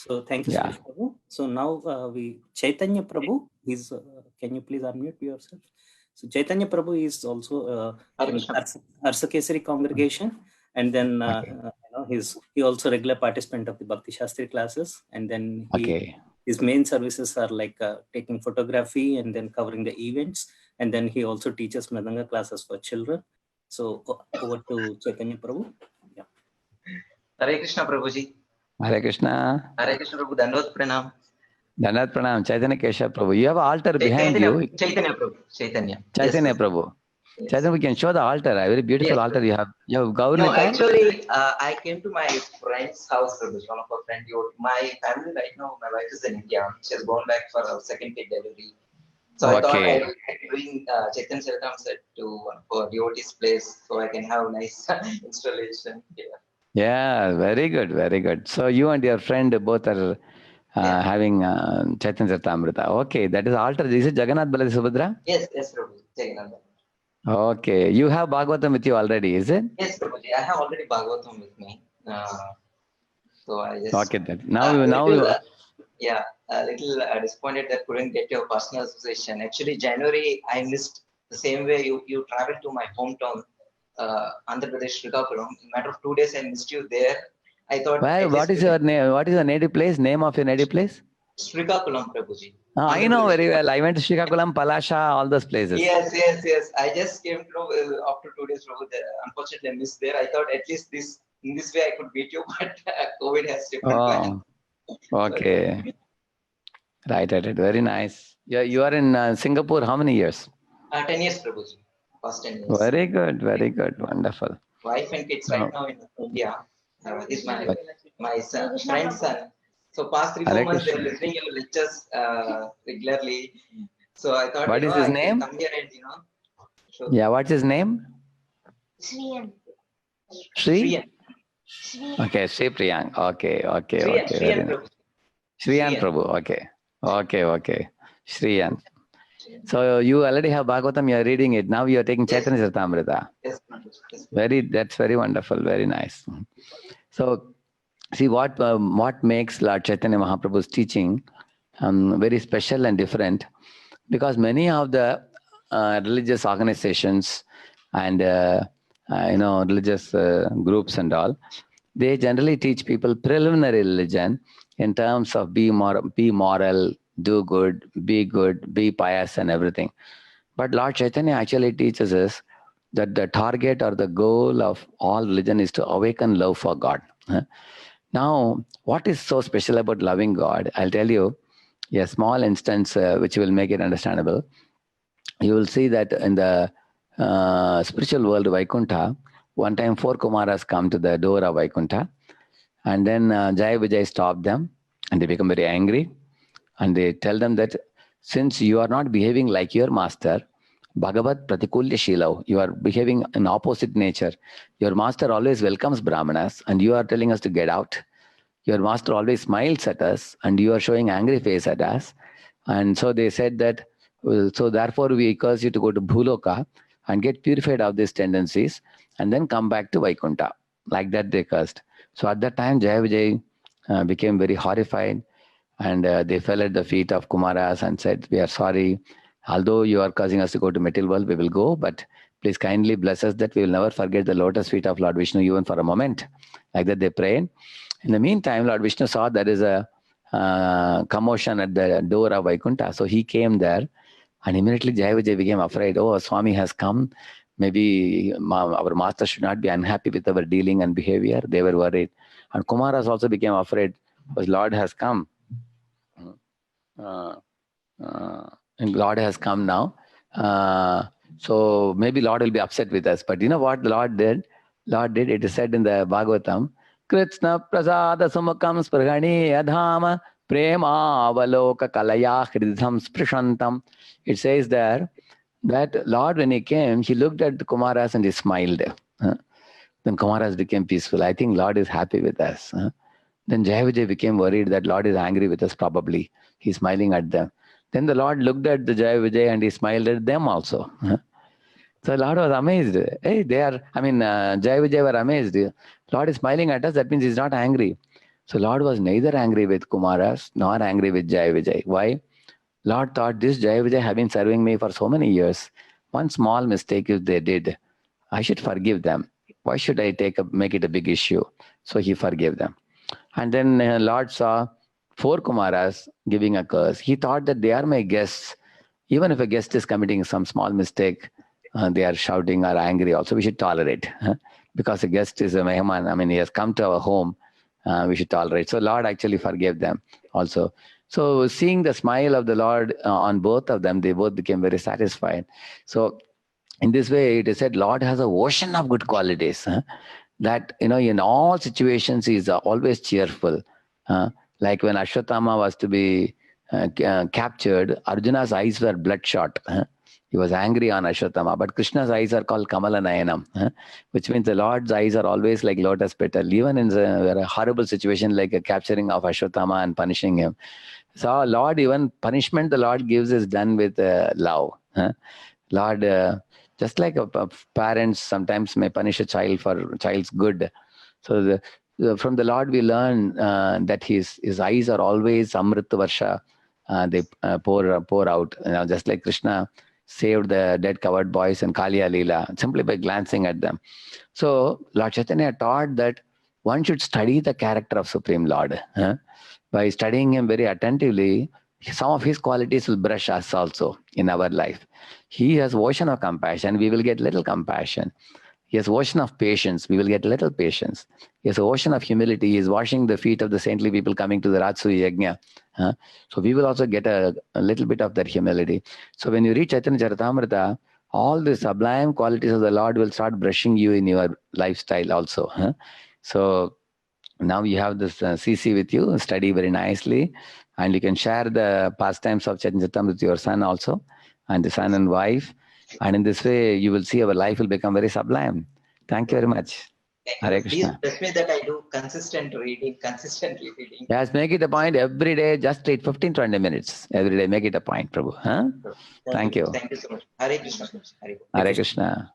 So thank you, Yeah. Suresh Prabhu. So now Chaitanya Prabhu is. Can you please unmute yourself? So Chaitanya Prabhu is also in Harsa Kesari congregation, and then he also regular participant of the Bhakti Shastri classes, and then his main services are like taking photography and then covering the events, and then he also teaches Mridanga classes for children. So over to Chaitanya Prabhu. Yeah. Hare Krishna Prabhuji. Hare Krishna. Hare Krishna Prabhu. Dandavad Pranam. Dandavad Pranam. Chaitanya Keshav Prabhu. You have an altar behind you. Chaitanya Prabhu. Chaitanya. Chaitanya Prabhu. Yes. Chaitanya, we can show the altar. A very beautiful altar you have. You have Gaur No, actually, I came to my friend's house, Prabhuji, one of our friends. My family right now, my wife is in India. She has gone back for her second kid delivery. So I thought I would bring Chaitanya Charitam set to one of our devotees' place so I can have a nice installation here. Yeah, very good, very good. So you and your friend both are having Chaitanya Charitamrita. Okay, that is altar. Is it Jagannath Baladi Subhadra? Yes, Prabhuji. Jagannath. Okay, you have Bhagavatam with you already, is it? Yes, Prabhuji. I have already Bhagavatam with me. So I just... Okay, that. A little disappointed that couldn't get your personal association. Actually, January, I missed the same way you traveled to my hometown, Andhra Pradesh, Srikakulam. In a matter of 2 days, I missed you there. I thought... What is your name? What is your native place? Name of your native place? Srikakulam, Prabhuji. I know very well. I went to Srikakulam, Palasha, all those places. Yes. I just came to know after 2 days, Prabhu. Unfortunately, I missed there. I thought at least in this way I could meet you, but COVID has different plans. Okay. Right. Very nice. You are in Singapore how many years? 10 years, Prabhuji. Past 10 years. Very good. Wonderful. Wife and kids right now in India. He's my friend's son. So past 3-4 months they're listening your lectures regularly. So I thought, what is his name? Come here and So, yeah, what's his name? Shriyan. Shri? Okay, Shri Priyang. Okay. Shriyan Prabhu. Okay. Shriyan. So you already have Bhagavatam, you are reading it. Now you are taking Chaitanya Charitamrita. Yes. That's very wonderful, very nice. So see what makes Lord Chaitanya Mahaprabhu's teaching very special and different, because many of the religious organizations and religious groups and all, they generally teach people preliminary religion in terms of be moral, do good, be pious and everything. But Lord Chaitanya actually teaches us that the target or the goal of all religion is to awaken love for God. Now, what is so special about loving God? I'll tell you a small instance which will make it understandable. You will see that in the spiritual world, Vaikuntha, one time 4 Kumaras come to the door of Vaikuntha, and then Jaya Vijay stopped them, and they become very angry, and they tell them that since you are not behaving like your master, Bhagavat Pratikulya Shilav, you are behaving in opposite nature. Your master always welcomes Brahmanas, and you are telling us to get out. Your master always smiles at us, and you are showing angry face at us. And so they said that, so therefore we curse you to go to Bhuloka and get purified of these tendencies, and then come back to Vaikuntha. Like that they cursed. So at that time, Jaya Vijay became very horrified, and they fell at the feet of Kumaras and said, we are sorry. Although you are causing us to go to material world, we will go, but please kindly bless us that we will never forget the lotus feet of Lord Vishnu even for a moment. Like that they prayed. In the meantime, Lord Vishnu saw there is a commotion at the door of Vaikuntha. So he came there, and immediately Jaya Vijay became afraid. Oh, Swami has come. Maybe our master should not be unhappy with our dealing and behavior. They were worried. And Kumaras also became afraid because Lord has come. And Lord has come now. So maybe Lord will be upset with us. But you know what the Lord did? It is said in the Bhagavatam, Krishna prasada sumakam spragani adhama prema avaloka kalaya hridham sprishantam. It says there that Lord, when he came, he looked at the Kumaras and he smiled. Then Kumaras became peaceful. I think Lord is happy with us. Then Jaya Vijay became worried that Lord is angry with us probably. He's smiling at them. Then the Lord looked at the Jaya Vijay and he smiled at them also. So Lord was amazed. Hey, Jaya Vijay were amazed. Lord is smiling at us, that means he's not angry. So Lord was neither angry with Kumaras nor angry with Jai Vijay. Why? Lord thought, this Jai Vijay have been serving me for so many years. One small mistake if they did, I should forgive them. Why should I make it a big issue? So he forgave them. And then Lord saw 4 Kumaras giving a curse. He thought that they are my guests. Even if a guest is committing some small mistake, they are shouting or angry also, we should tolerate. Because a guest is a mehman, I mean, he has come to our home, we should tolerate. So Lord actually forgave them also. So seeing the smile of the Lord on both of them, they both became very satisfied. So in this way, it is said, Lord has an ocean of good qualities. That, in all situations, he is always cheerful. Like when Ashwatthama was to be captured, Arjuna's eyes were bloodshot. He was angry on Ashwatthama, but Krishna's eyes are called Kamala Nayanam, which means the Lord's eyes are always like lotus petal, even in a horrible situation like a capturing of Ashwatthama and punishing him. So Lord, even punishment the Lord gives is done with love. Lord, just like parents sometimes may punish a child for child's good. So from the Lord we learn that his eyes are always Amrit Varsha. They pour out, just like Krishna saved the dead covered boys in Kaliya Leela simply by glancing at them. So Lord Chaitanya taught that one should study the character of Supreme Lord. By studying him very attentively, some of his qualities will brush us also in our life. He has ocean of compassion, we will get little compassion. He has ocean of patience, we will get little patience. He has ocean of humility, he is washing the feet of the saintly people coming to the Rajsuya Yajna. So we will also get a little bit of that humility. So when you reach Chaitanya Charitamrita, all the sublime qualities of the Lord will start brushing you in your lifestyle also. So now you have this CC with you, study very nicely, and you can share the pastimes of Chaitanya Charitamrita with your son also, and the son and wife. And in this way, you will see our life will become very sublime. Thank you very much. Hare Krishna. Please bless me that I do consistently reading. Yes, make it a point every day, just read 15-20 minutes every day. Make it a point, Prabhu. Thank you. Thank you so much. Hare Krishna. Hare Krishna.